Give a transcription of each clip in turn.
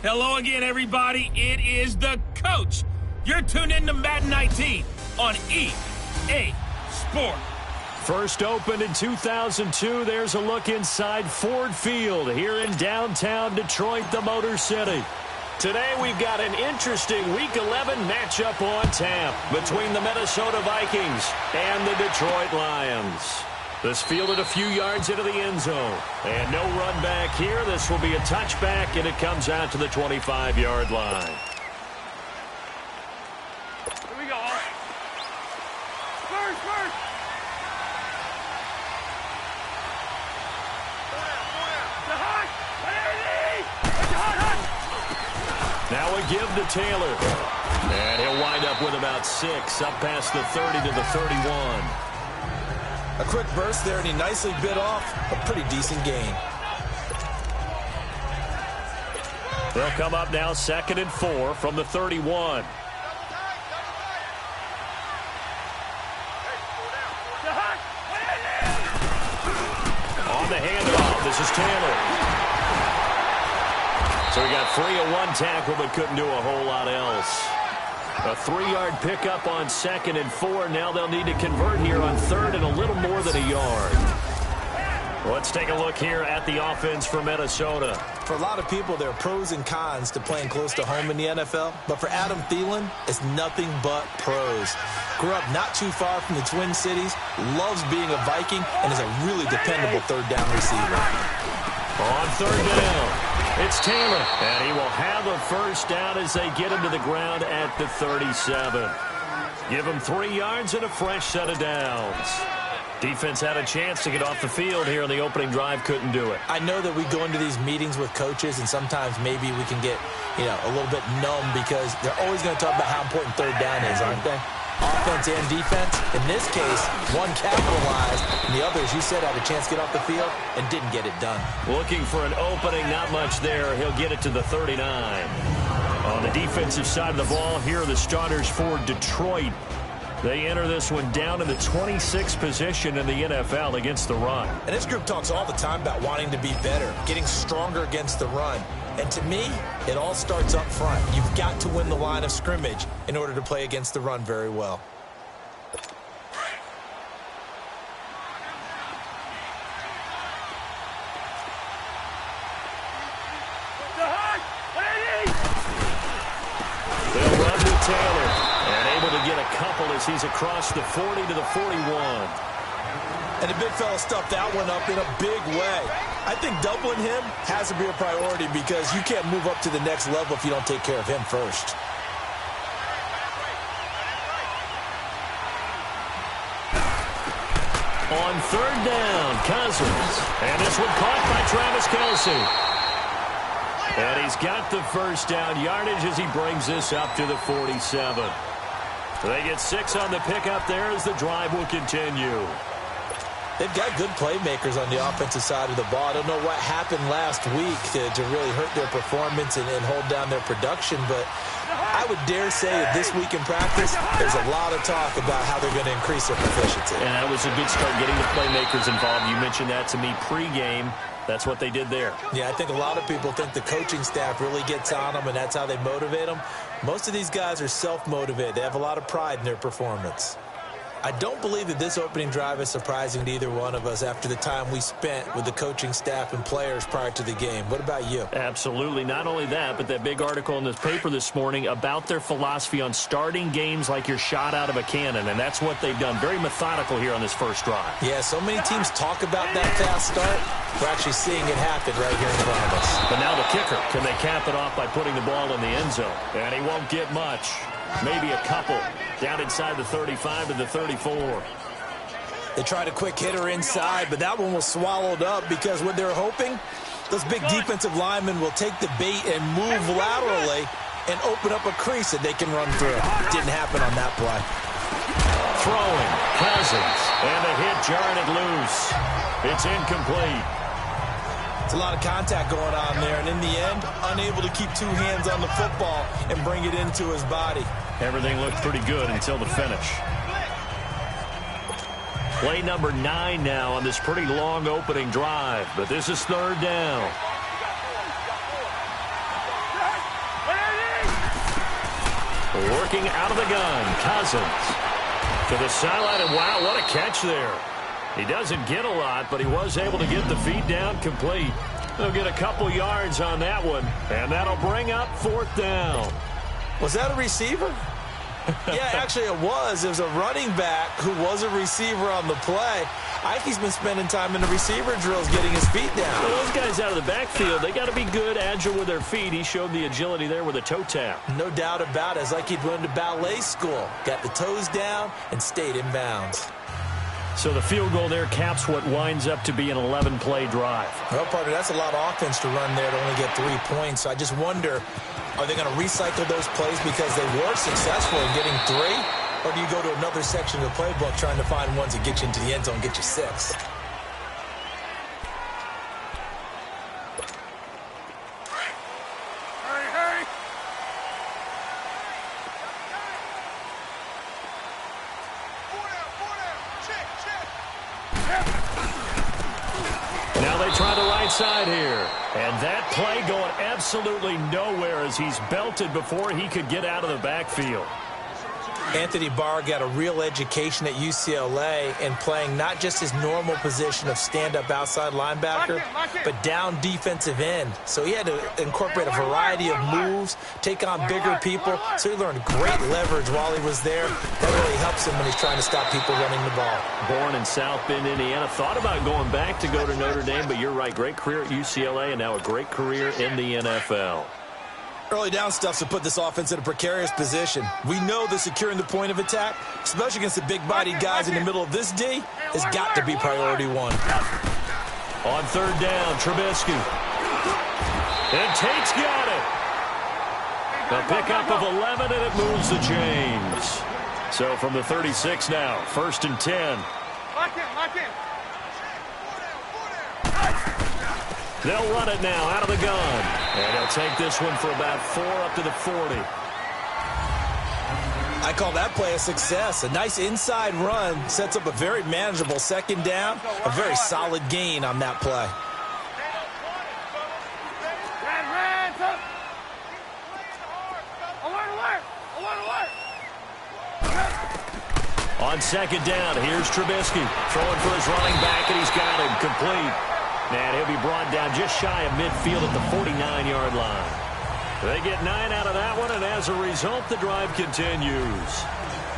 Hello again, everybody. It is the coach. You're tuned in to Madden 19 on EA Sport. First opened in 2002, there's a look inside Ford Field here in downtown Detroit, the Motor City. Today we've got an interesting Week 11 matchup on tap between the Minnesota Vikings and the Detroit Lions. This fielded a few yards into the end zone. And no run back here. This will be a touchback, and it comes out to the 25-yard line. Here we go. First. Now a give to Taylor. And he'll wind up with about 6, up past the 30 to the 31. A quick burst there, and he nicely bit off a pretty decent gain. They'll come up now 2nd and 4 from the 31. On the handoff, this is Taylor. So he got free of one tackle, but couldn't do a whole lot else. A 3-yard pickup on 2nd and 4. Now they'll need to convert here on 3rd and a little more than a yard. Let's take a look here at the offense for Minnesota. For a lot of people, there are pros and cons to playing close to home in the NFL. But for Adam Thielen, it's nothing but pros. Grew up not too far from the Twin Cities, loves being a Viking, and is a really dependable third down receiver. On 3rd down. It's Taylor, and he will have a first down as they get him to the ground at the 37. Give him 3 yards and a fresh set of downs. Defense had a chance to get off the field here in the opening drive, couldn't do it. I know that we go into these meetings with coaches, and sometimes maybe we can get, a little bit numb because they're always going to talk about how important third down is, aren't they? Offense and defense. In this case, one capitalized, and the other, as you said, had a chance to get off the field and didn't get it done. Looking for an opening, not much there. He'll get it to the 39. On the defensive side of the ball, here are the starters for Detroit. They enter this one down in the 26th position in the NFL against the run. And this group talks all the time about wanting to be better, getting stronger against the run. And to me, it all starts up front. You've got to win the line of scrimmage in order to play against the run very well. They'll run with Taylor. And able to get a couple as he's across the 40 to the 41. And the big fella stuffed that one up in a big way. I think doubling him has to be a priority because you can't move up to the next level if you don't take care of him first. On 3rd down, Cousins. And this one caught by Travis Kelce. And he's got the first down yardage as he brings this up to the 47. They get 6 on the pickup there as the drive will continue. They've got good playmakers on the offensive side of the ball. I don't know what happened last week to really hurt their performance and hold down their production, but I would dare say that this week in practice, there's a lot of talk about how they're going to increase their proficiency. And that was a good start getting the playmakers involved. You mentioned that to me pregame. That's what they did there. Yeah, I think a lot of people think the coaching staff really gets on them, and that's how they motivate them. Most of these guys are self-motivated. They have a lot of pride in their performance. I don't believe that this opening drive is surprising to either one of us after the time we spent with the coaching staff and players prior to the game. What about you? Absolutely. Not only that, but that big article in this paper this morning about their philosophy on starting games like you're shot out of a cannon, and that's what they've done. Very methodical here on this first drive. Yeah, so many teams talk about that fast start. We're actually seeing it happen right here in front of us. But now the kicker. Can they cap it off by putting the ball in the end zone? And he won't get much. Maybe a couple. Down inside the 35 to the 34. They tried a quick hitter inside, but that one was swallowed up because what they're hoping, those big defensive linemen will take the bait and move laterally and open up a crease that they can run through. Didn't happen on that play. Throwing, Cousins, and a hit jarring it loose. It's incomplete. It's a lot of contact going on there, and in the end, unable to keep 2 hands on the football and bring it into his body. Everything looked pretty good until the finish. Play number 9 now on this pretty long opening drive, but this is 3rd down. Working out of the gun, Cousins. To the sideline, and wow, what a catch there. He doesn't get a lot, but he was able to get the feet down complete. He'll get a couple yards on that one, and that'll bring up 4th down. Was that a receiver? Yeah, actually it was. It was a running back who was a receiver on the play. Ike's been spending time in the receiver drills getting his feet down. Well, those guys out of the backfield, they got to be good, agile with their feet. He showed the agility there with a toe tap. No doubt about it. It's like he'd went to ballet school. Got the toes down and stayed in bounds. So the field goal there caps what winds up to be an 11-play drive. Well, partner, that's a lot of offense to run there to only get 3 points. So I just wonder, are they going to recycle those plays because they were successful in getting 3? Or do you go to another section of the playbook trying to find ones that get you into the end zone and get you 6? Now they try the right side here. And that play going absolutely nowhere as he's belted before he could get out of the backfield. Anthony Barr got a real education at UCLA in playing not just his normal position of stand-up outside linebacker, but down defensive end. So he had to incorporate a variety of moves, take on bigger people. So he learned great leverage while he was there. That really helps him when he's trying to stop people running the ball. Born in South Bend, Indiana. Thought about going back to go to Notre Dame, but you're right. Great career at UCLA and now a great career in the NFL. Early down stuff to put this offense in a precarious position. We know that securing the point of attack, especially against the big-bodied guys in the middle of this D, has got to be priority 1. On 3rd down, Trubisky. And Tate's got it. A pickup of 11, and it moves the chains. So from the 36 now, 1st and 10. Lock in. They'll run it now out of the gun. And they'll take this one for about 4 up to the 40. I call that play a success. A nice inside run sets up a very manageable 2nd down. A very solid gain on that play. On 2nd down, here's Trubisky. Throwing for his running back, and he's got him complete. And he'll be brought down just shy of midfield at the 49-yard line. They get 9 out of that one, and as a result, the drive continues.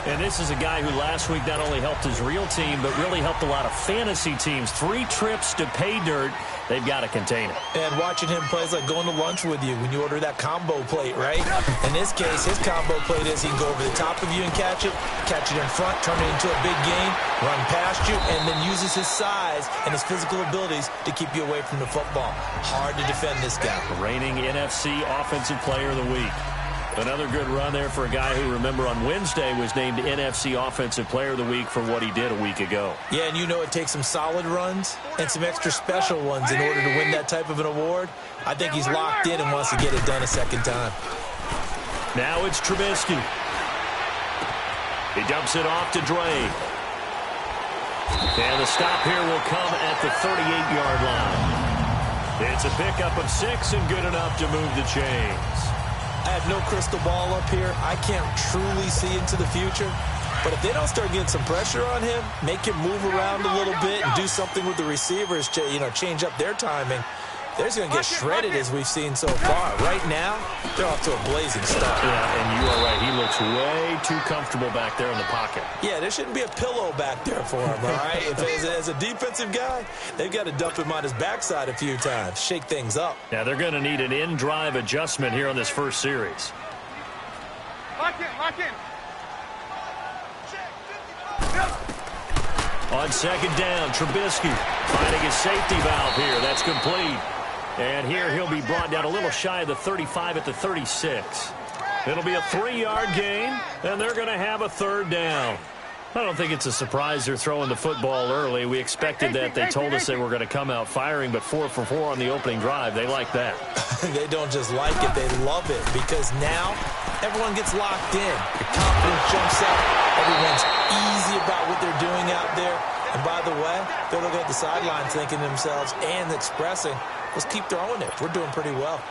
And this is a guy who last week not only helped his real team, but really helped a lot of fantasy teams. 3 trips to pay dirt. They've got to contain it. And watching him play is like going to lunch with you when you order that combo plate, right? In this case, his combo plate is he can go over the top of you and catch it in front, turn it into a big gain, run past you, and then uses his size and his physical abilities to keep you away from the football. Hard to defend this guy. Reigning NFC Offensive Player of the Week. Another good run there for a guy who, remember, on Wednesday was named NFC Offensive Player of the Week for what he did a week ago. Yeah, and you know it takes some solid runs and some extra special ones in order to win that type of an award. I think he's locked in and wants to get it done a 2nd time. Now it's Trubisky. He dumps it off to Dre. And the stop here will come at the 38-yard line. It's a pickup of 6 and good enough to move the chains. I have no crystal ball up here. I can't truly see into the future. But if they don't start getting some pressure on him, make him move around a little bit and do something with the receivers, change up their timing, they're going to get shredded as we've seen so far. Right now, they're off to a blazing start. Yeah, and you are right. He looks way too comfortable back there in the pocket. Yeah, there shouldn't be a pillow back there for him, all right? As a defensive guy, they've got to dump him on his backside a few times, shake things up. Now, they're going to need an in-drive adjustment here on this first series. Lock in. On 2nd down, Trubisky finding his safety valve here. That's complete. And here he'll be brought down a little shy of the 35 at the 36. It'll be a 3-yard gain, and they're going to have a 3rd down. I don't think it's a surprise they're throwing the football early. We expected that. They told us they were going to come out firing, but 4 for 4 on the opening drive. They like that. They don't just like it, they love it, because now everyone gets locked in. The confidence jumps out. Everyone's easy about what they're doing out there. And by the way, they're looking at the sidelines thinking to themselves and expressing, let's keep throwing it. We're doing pretty well.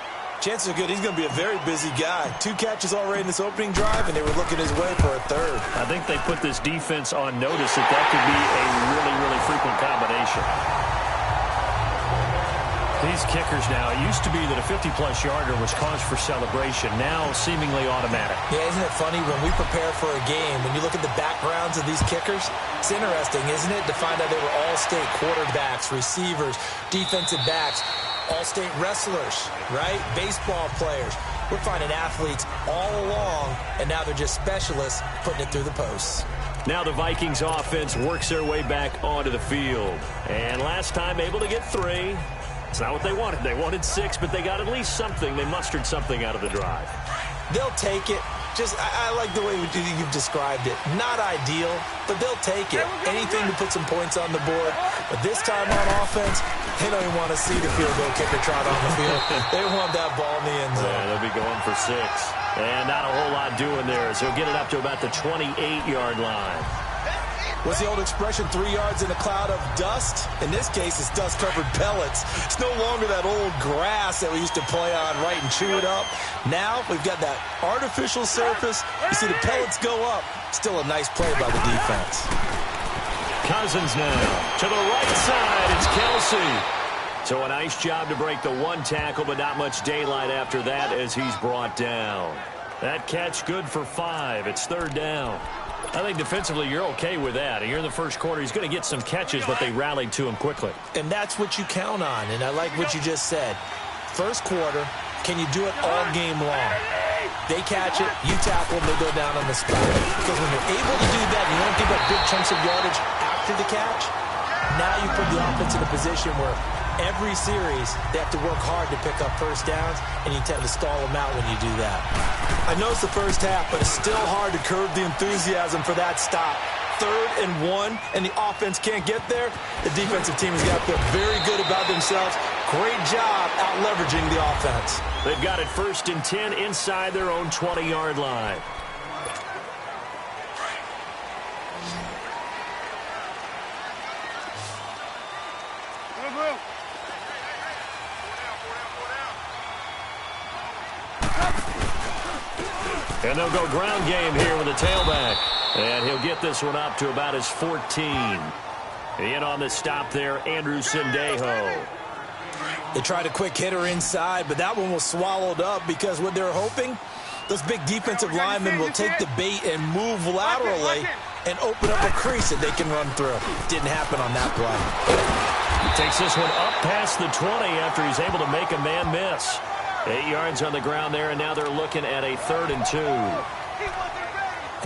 Chances are good he's going to be a very busy guy. 2 catches already in this opening drive, and they were looking his way for a third. I think they put this defense on notice that could be a really, really frequent combination. These kickers now, it used to be that a 50-plus yarder was cause for celebration. Now, seemingly automatic. Yeah, isn't it funny? When we prepare for a game, when you look at the backgrounds of these kickers, it's interesting, isn't it, to find out they were all-state quarterbacks, receivers, defensive backs, all-state wrestlers, right? Baseball players. We're finding athletes all along, and now they're just specialists putting it through the posts. Now the Vikings offense works their way back onto the field. And last time able to get 3. It's not what they wanted. They wanted 6, but they got at least something. They mustered something out of the drive. They'll take it. I like the way you've described it. Not ideal, but they'll take it. Anything to put some points on the board. But this time on offense, they don't even want to see the field goal kicker trot on the field. They want that ball in the end zone. Yeah, they'll be going for 6. And not a whole lot doing there, so he'll get it up to about the 28-yard line. What's the old expression, 3 yards in a cloud of dust? In this case, it's dust-covered pellets. It's no longer that old grass that we used to play on, right, and chew it up. Now, we've got that artificial surface. You see the pellets go up. Still a nice play by the defense. Cousins now to the right side. It's Kelsey. So a nice job to break the 1 tackle, but not much daylight after that as he's brought down. That catch good for 5. It's 3rd down. I think defensively you're okay with that. Here in the first quarter, he's going to get some catches, but they rallied to him quickly. And that's what you count on, and I like what you just said. First quarter, can you do it all game long? They catch it, you tackle them, they go down on the spot. Because when you're able to do that, and you don't give up big chunks of yardage after the catch, now you put the offense in a position where every series they have to work hard to pick up first downs, and you tend to stall them out when you do that. I know it's the first half, but it's still hard to curb the enthusiasm for that stop. 3rd and 1, and the offense can't get there. The defensive team has got to feel very good about themselves. Great job out-leveraging the offense. They've got it 1st and 10 inside their own 20-yard line. And they'll go ground game here with a tailback. And he'll get this one up to about his 14. In on the stop there, Andrew Sendejo. They tried a quick hitter inside, but that one was swallowed up because what they're hoping, those big defensive linemen will take the bait and move laterally and open up a crease that they can run through. Didn't happen on that play. Takes this one up past the 20 after he's able to make a man miss. 8 yards on the ground there, and now they're looking at a 3rd and 2.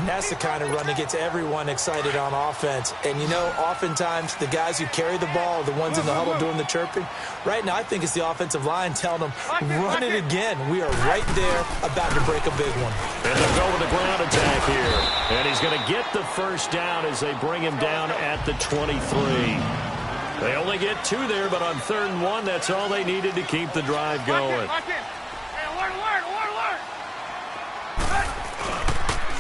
And that's the kind of run that gets everyone excited on offense. And, you know, oftentimes the guys who carry the ball are the ones in the huddle doing the chirping. Right now, I think it's the offensive line telling them, run it again. We are right there about to break a big one. And they'll go with the ground attack here. And he's going to get the first down as they bring him down at the 23. They only get 2 there, but on 3rd and 1, that's all they needed to keep the drive going.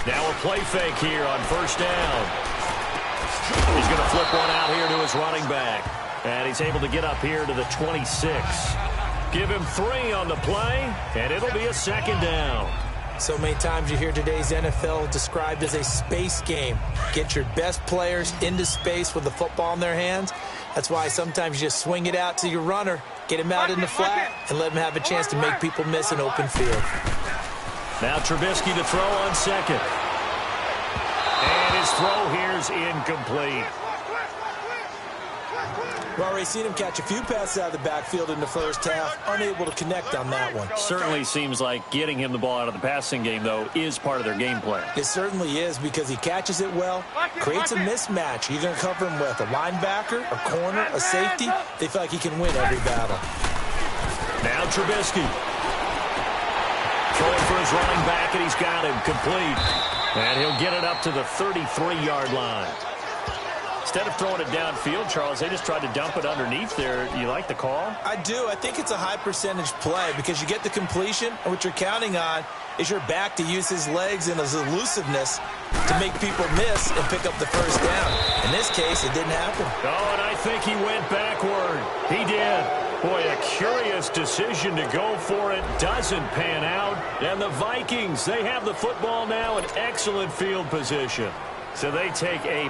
Now a play fake here on 1st down. He's going to flip one out here to his running back. And he's able to get up here to the 26. Give him 3 on the play, and it'll be a 2nd down. So many times you hear today's NFL described as a space game. Get your best players into space with the football in their hands. That's why sometimes you just swing it out to your runner, get him out in the flat, and let him have a chance to make people miss an open field. Now Trubisky to throw on 2nd. And his throw here's incomplete. We've already seen him catch a few passes out of the backfield in the first half, unable to connect on that one. Certainly seems like getting him the ball out of the passing game, though, is part of their game plan. It certainly is because he catches it well, creates a mismatch. You're going to cover him with a linebacker, a corner, a safety. They feel like he can win every battle. Now Trubisky. Throwing for his running back, and he's got him complete. And he'll get it up to the 33-yard line. Instead of throwing it downfield, Charles, they just tried to dump it underneath there. You like the call? I do. I think it's a high-percentage play because you get the completion, and what you're counting on is your back to use his legs and his elusiveness to make people miss and pick up the first down. In this case, it didn't happen. Oh, and I think he went backward. He did. Boy, a curious decision to go for it. Doesn't pan out. And the Vikings, they have the football now in excellent field position. So they take a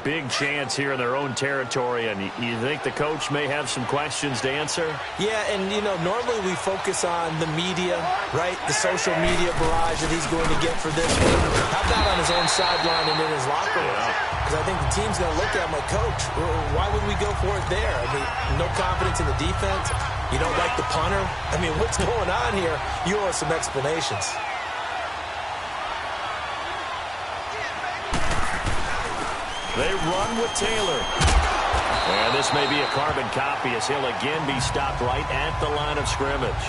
big chance here in their own territory. And you think the coach may have some questions to answer? Yeah, and, you know, normally we focus on the media, right? The social media barrage that he's going to get for this one. How about on his own sideline and in his locker room? Because I think the team's going to look at him like, Coach, why would we go for it there? I mean, no confidence in the defense. You don't like the punter? I mean, what's going on here? You owe us some explanations. They run with Taylor. And this may be a carbon copy as he'll again be stopped right at the line of scrimmage.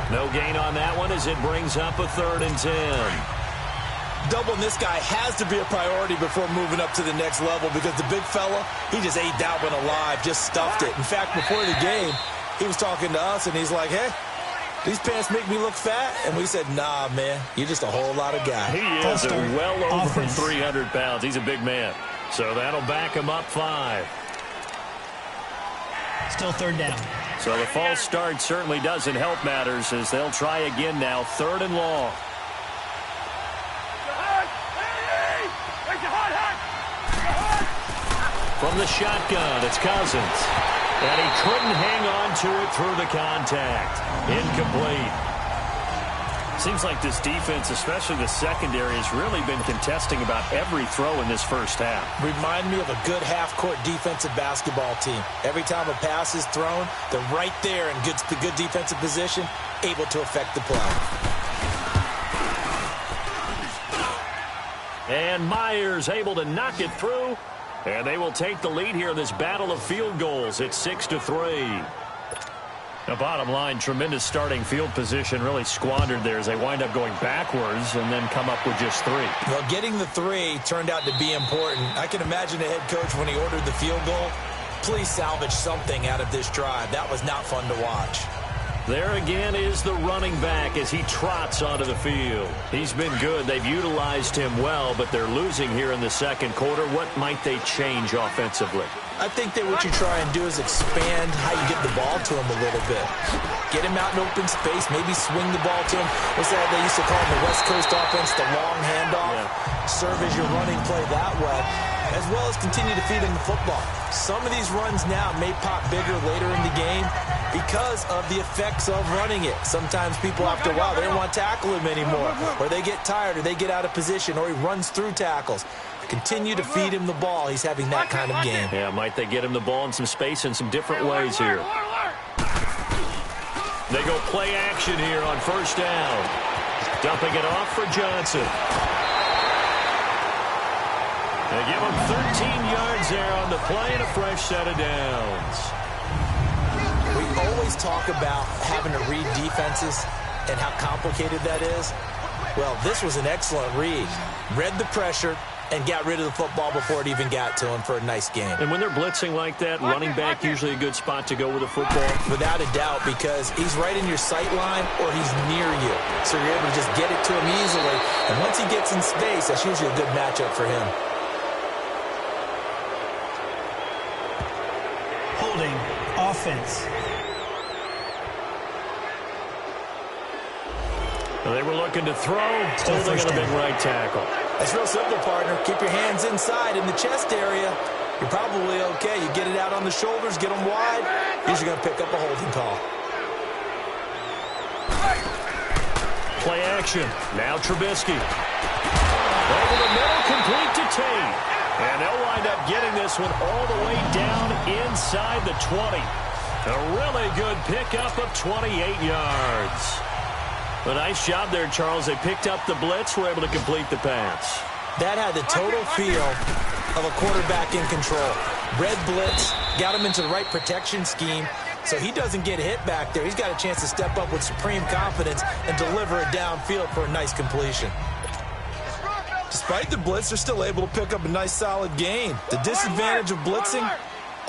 No gain on that one as it brings up a 3rd and 10. Doubling this guy has to be a priority before moving up to the next level because the big fella, he just ate that one alive, just stuffed it. In fact, before the game, he was talking to us, and he's like, hey, these pants make me look fat? And we said, nah, man, you're just a whole lot of guy. He is well over 300 pounds. He's a big man. So that'll back him up 5. Still 3rd down. So the false start certainly doesn't help matters as they'll try again now, 3rd and long. From the shotgun, it's Cousins. And he couldn't hang on to it through the contact. Incomplete. Seems like this defense, especially the secondary, has really been contesting about every throw in this first half. Remind me of a good half-court defensive basketball team. Every time a pass is thrown, they're right there in good defensive position, able to affect the play. And Myers able to knock it through. And they will take the lead here in this battle of field goals. It's 6-3. The bottom line, tremendous starting field position really squandered there as they wind up going backwards and then come up with just 3. Well, getting the 3 turned out to be important. I can imagine the head coach when he ordered the field goal. Please salvage something out of this drive. That was not fun to watch. There again is the running back as he trots onto the field. He's been good. They've utilized him well, but they're losing here in the second quarter. What might they change offensively? I think that what you try and do is expand how you get the ball to him a little bit. Get him out in open space, maybe swing the ball to him. What's that they used to call in the West Coast offense, the long handoff? Yeah. Serve as your running play that way, as well as continue to feed him the football. Some of these runs now may pop bigger later in the game because of the effects of running it. Sometimes people, after a while, they don't want to tackle him anymore, or they get tired, or they get out of position, or he runs through tackles. Continue to feed him the ball. He's having that kind of game. Yeah, might they get him the ball in some space in some different ways here. They go play action here on 1st down. Dumping it off for Johnson. They give him 13 yards there on the play and a fresh set of downs. We always talk about having to read defenses and how complicated that is. Well, this was an excellent read. Read the pressure and got rid of the football before it even got to him for a nice game. And when they're blitzing like that, running back usually a good spot to go with the football? Without a doubt, because he's right in your sight line or he's near you. So you're able to just get it to him easily. And once he gets in space, that's usually a good matchup for him. Holding offense. Well, they were looking to throw, holding on the big right tackle. That's real simple, partner. Keep your hands inside in the chest area. You're probably okay. You get it out on the shoulders, get them wide. Usually going to pick up a holding call. Play action. Now Trubisky. Over the middle, complete to Tate. And they'll wind up getting this one all the way down inside the 20. A really good pickup of 28 yards. A nice job there, Charles. They picked up the blitz, were able to complete the pass. That had the total feel of a quarterback in control. Red blitz, got him into the right protection scheme, so he doesn't get hit back there. He's got a chance to step up with supreme confidence and deliver it downfield for a nice completion. Despite the blitz, they're still able to pick up a nice, solid gain. The disadvantage of blitzing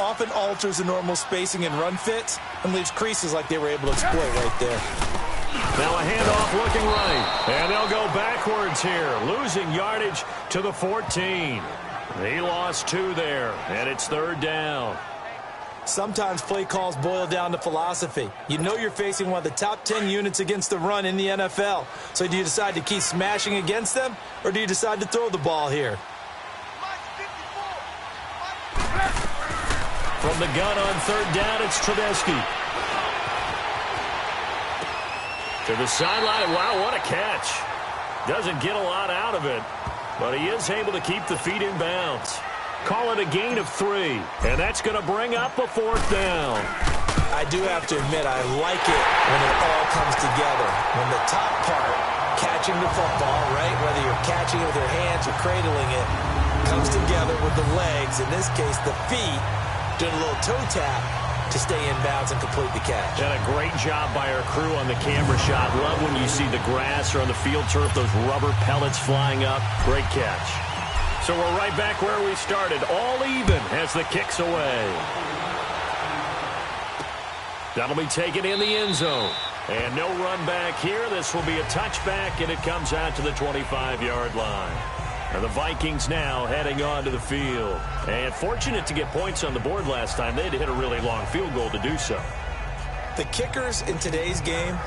often alters the normal spacing and run fits and leaves creases like they were able to exploit right there. Now a handoff looking right. And they'll go backwards here, losing yardage to the 14. He lost 2 there, and it's 3rd down. Sometimes play calls boil down to philosophy. You know you're facing one of the top 10 units against the run in the NFL. So do you decide to keep smashing against them, or do you decide to throw the ball here? From the gun on third down, it's Trubisky. To the sideline. Wow, what a catch. Doesn't get a lot out of it, but he is able to keep the feet in bounds. Call it a gain of 3, and that's going to bring up a 4th down. I do have to admit, I like it when it all comes together. When the top part, catching the football, right, whether you're catching it with your hands or cradling it, comes together with the legs, in this case the feet, doing a little toe tap to stay in bounds and complete the catch. And a great job by our crew on the camera shot. Love when you see the grass or on the field turf, those rubber pellets flying up. Great catch. So we're right back where we started, all even as the kick's away. That'll be taken in the end zone. And no run back here. This will be a touchback, and it comes out to the 25-yard line. And the Vikings now heading onto the field. And fortunate to get points on the board last time. They had to hit a really long field goal to do so. The kickers in today's game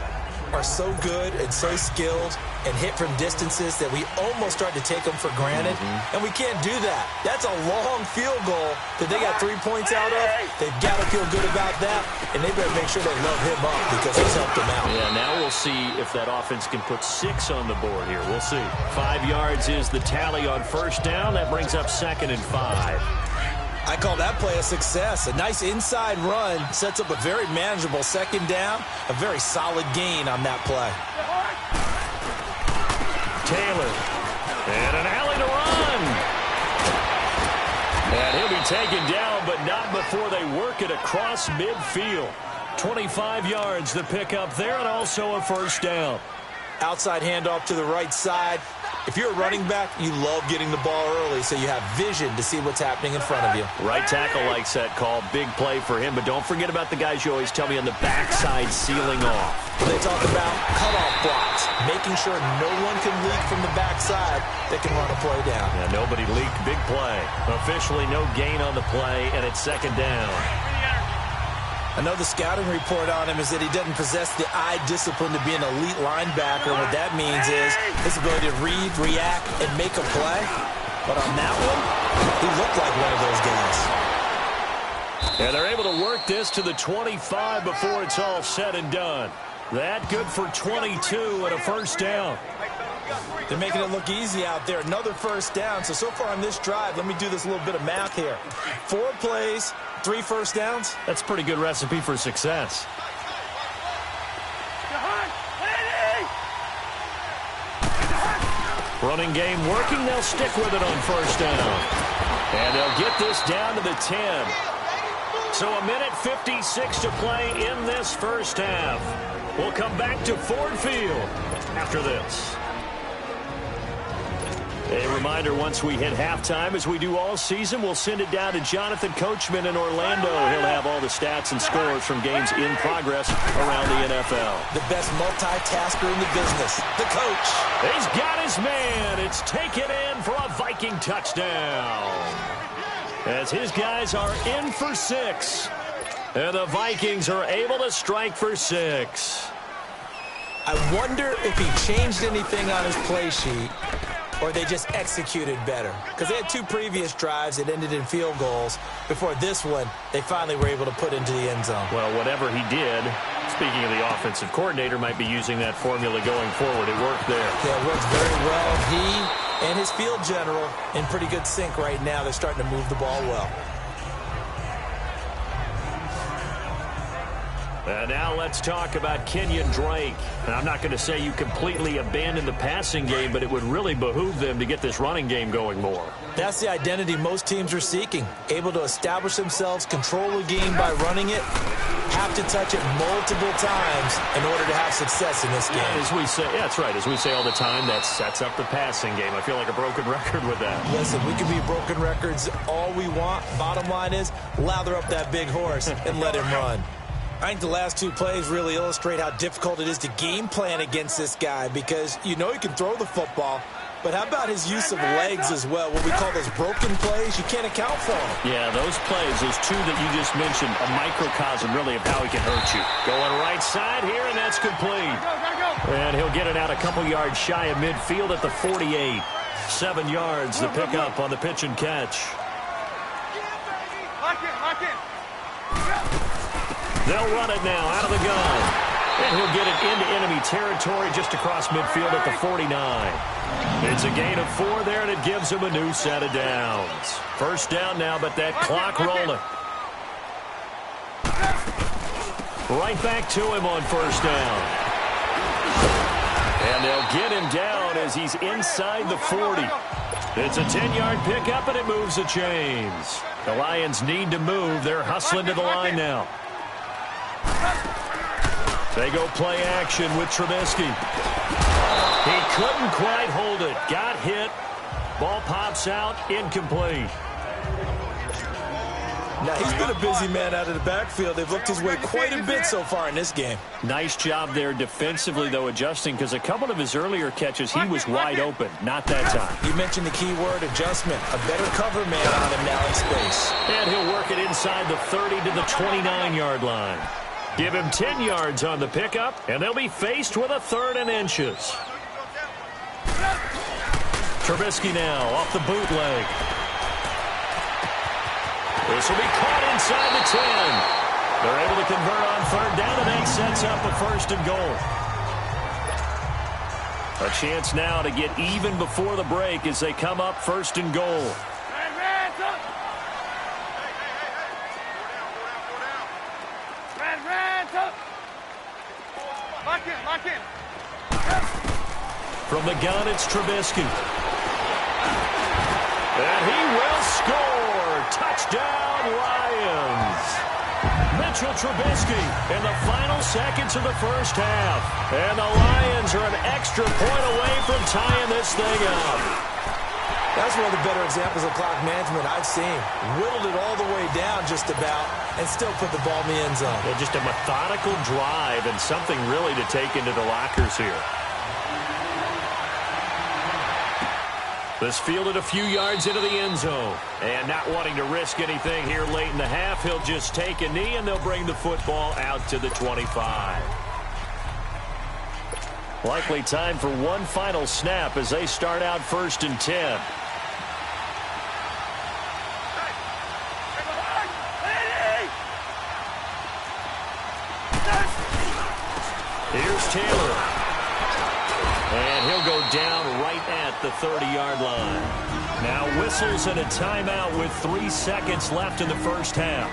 are so good and so skilled and hit from distances that we almost start to take them for granted. And we can't do that. That's a long field goal that they got 3 points out of. They've got to feel good about that, and they better make sure they love him up because he's helped them out. Yeah, now we'll see if that offense can put 6 on the board here. We'll see. 5 yards is the tally on first down. That brings up 2nd and 5. I call that play a success. A nice inside run sets up a very manageable 2nd down. A very solid gain on that play. Taylor. And an alley to run. And he'll be taken down, but not before they work it across midfield. 25 yards the pickup there, and also a first down. Outside handoff to the right side. If you're a running back, you love getting the ball early so you have vision to see what's happening in front of you. Right tackle likes that call. Big play for him, but don't forget about the guys you always tell me on the backside sealing off. They talk about cutoff blocks, making sure no one can leak from the backside that can run a play down. Yeah, nobody leaked. Big play. Officially no gain on the play, and it's 2nd down. I know the scouting report on him is that he doesn't possess the eye discipline to be an elite linebacker. What that means is his ability to read, react, and make a play. But on that one, he looked like one of those guys. And they're able to work this to the 25 before it's all said and done. That good for 22 and a first down. They're making it look easy out there. Another first down. So far on this drive, let me do this little bit of math here. 4 plays, 3 first downs. That's a pretty good recipe for success. Running game working. They'll stick with it on first down. And they'll get this down to the 10. So a minute 56 to play in this first half. We'll come back to Ford Field after this. A reminder, once we hit halftime, as we do all season, we'll send it down to Jonathan Coachman in Orlando. He'll have all the stats and scores from games in progress around the NFL. The best multitasker in the business, the coach. He's got his man. It's taken in for a Viking touchdown. As his guys are in for 6. And the Vikings are able to strike for 6. I wonder if he changed anything on his play sheet, or they just executed better. Because they had 2 previous drives that ended in field goals. Before this one, they finally were able to put into the end zone. Well, whatever he did, speaking of the offensive coordinator, might be using that formula going forward. It worked there. Yeah, it works very well. He and his field general in pretty good sync right now. They're starting to move the ball well. And now let's talk about Kenyon Drake. And I'm not going to say you completely abandon the passing game, but it would really behoove them to get this running game going more. That's the identity most teams are seeking. Able to establish themselves, control the game by running it, have to touch it multiple times in order to have success in this game. As we say, yeah, that's right. As we say all the time, that sets up the passing game. I feel like a broken record with that. Listen, we can be broken records all we want. Bottom line is, lather up that big horse and let him run. I think the last 2 plays really illustrate how difficult it is to game plan against this guy, because you know he can throw the football, But how about his use of legs as well, what we call those broken plays? You can't account for them. Yeah, those plays, those two that you just mentioned, a microcosm really of how he can hurt you. Going right side here, and that's complete. And he'll get it out a couple yards shy of midfield at the 48. 7 yards to pick up on the pitch and catch. Lock in. They'll run it now out of the gun. And he'll get it into enemy territory just across midfield at the 49. It's a gain of 4 there, and it gives him a new set of downs. First down now, but that clock rolling. Right back to him on first down. And they'll get him down as he's inside the 40. It's a 10-yard pickup, and it moves the chains. The Lions need to move. They're hustling to the line now. They go play action with Trubisky. He couldn't quite hold it. Got hit. Ball pops out. Incomplete. Now, he's been a busy man out of the backfield. They've looked his way quite a bit so far in this game. Nice job there defensively, though, adjusting, because a couple of his earlier catches, he was wide open. Not that time. You mentioned the key word, adjustment. A better cover man on him now in space. And he'll work it inside the 30 to the 29-yard line. Give him 10 yards on the pickup, and they'll be faced with a 3rd and inches. Trubisky now off the bootleg. This will be caught inside the 10. They're able to convert on 3rd down, and that sets up a 1st and goal. A chance now to get even before the break as they come up 1st and goal. Lock in. From the gun, it's Trubisky. And he will score. Touchdown, Lions. Mitchell Trubisky in the final seconds of the first half. And the Lions are an extra point away from tying this thing up. That's one of the better examples of clock management I've seen. Whittled it all the way down just about and still put the ball in the end zone. Yeah, just a methodical drive and something really to take into the lockers here. This fielded a few yards into the end zone. And not wanting to risk anything here late in the half, he'll just take a knee and they'll bring the football out to the 25. Likely time for one final snap as they start out 1st and 10. Here's Taylor. And he'll go down right at the 30-yard line. Now whistles and a timeout with 3 seconds left in the first half.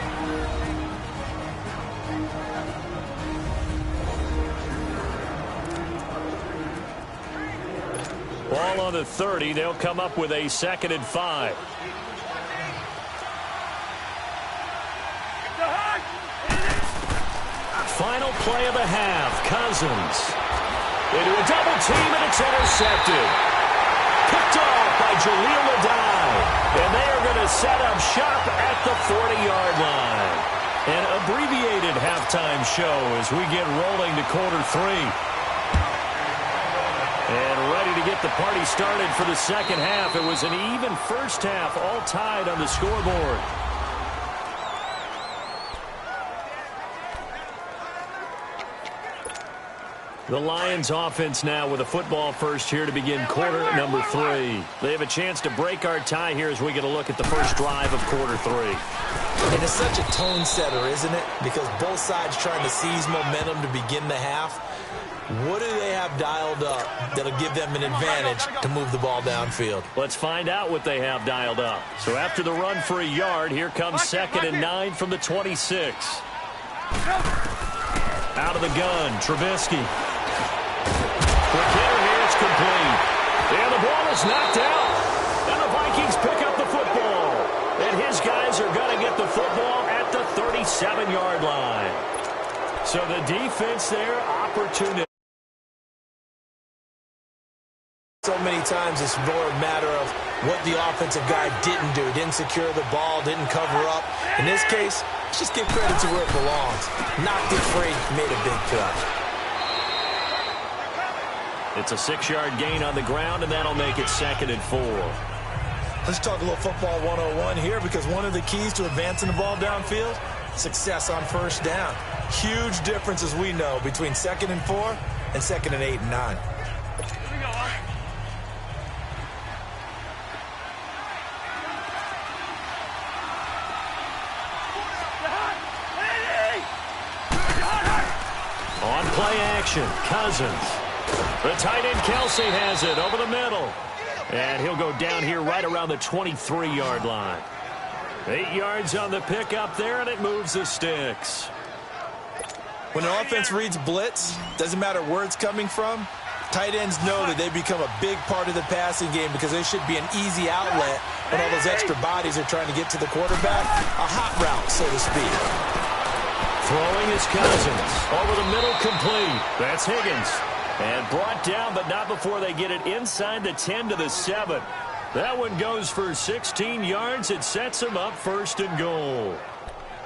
Ball on the 30. They'll come up with a 2nd and 5. Final play of the half. Cousins into a double team, and it's intercepted. Picked off by Jaleel Adai. And they are going to set up shop at the 40-yard line. An abbreviated halftime show as we get rolling to quarter 3. And ready to get the party started for the second half. It was an even first half, all tied on the scoreboard. The Lions offense now with a football first here to begin quarter number 3. They have a chance to break our tie here as we get a look at the first drive of quarter 3. And it's such a tone setter, isn't it? Because both sides trying to seize momentum to begin the half. What do they have dialed up that'll give them an advantage to move the ball downfield? Let's find out what they have dialed up. So after the run for a yard, here comes 2nd and 9 from the 26. Out of the gun, Trubisky. Quick hitter here, it's complete. And the ball is knocked out. And the Vikings pick up the football. And his guys are going to get the football at the 37-yard line. So the defense there, opportunity. So many times it's more a matter of what the offensive guy didn't do. Didn't secure the ball, didn't cover up. In this case, let's just give credit to where it belongs. Knocked it free, made a big play. It's a 6-yard gain on the ground, and that'll make it 2nd and 4. Let's talk a little football 101 here, because one of the keys to advancing the ball downfield, success on first down. Huge difference, as we know, between 2nd and 4 and 2nd and 8 and 9. On play action, Cousins. The tight end Kelsey has it over the middle. And he'll go down here right around the 23-yard line. 8 yards on the pickup there, and it moves the sticks. When an offense reads blitz, doesn't matter where it's coming from, tight ends know that they become a big part of the passing game, because they should be an easy outlet when all those extra bodies are trying to get to the quarterback. A hot route, so to speak. Throwing is Cousins. Over the middle, complete. That's Higgins. And brought down, but not before they get it inside the 10 to the 7. That one goes for 16 yards. It sets them up 1st and goal.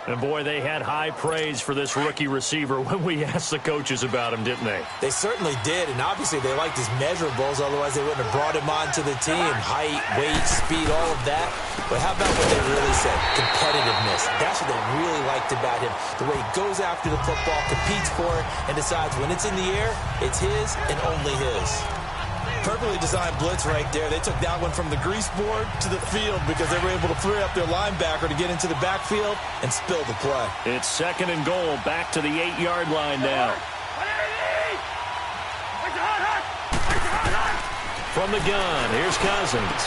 And, boy, they had high praise for this rookie receiver when we asked the coaches about him, didn't they? They certainly did, and obviously they liked his measurables. Otherwise, they wouldn't have brought him onto the team. Height, weight, speed, all of that. But how about what they really said? Competitiveness. That's what they really liked about him. The way he goes after the football, competes for it, and decides when it's in the air, it's his and only his. Perfectly designed blitz right there. They took that one from the grease board to the field, because they were able to free up their linebacker to get into the backfield and spill the play. It's 2nd and goal, back to the 8-yard line now. From the gun, here's Cousins.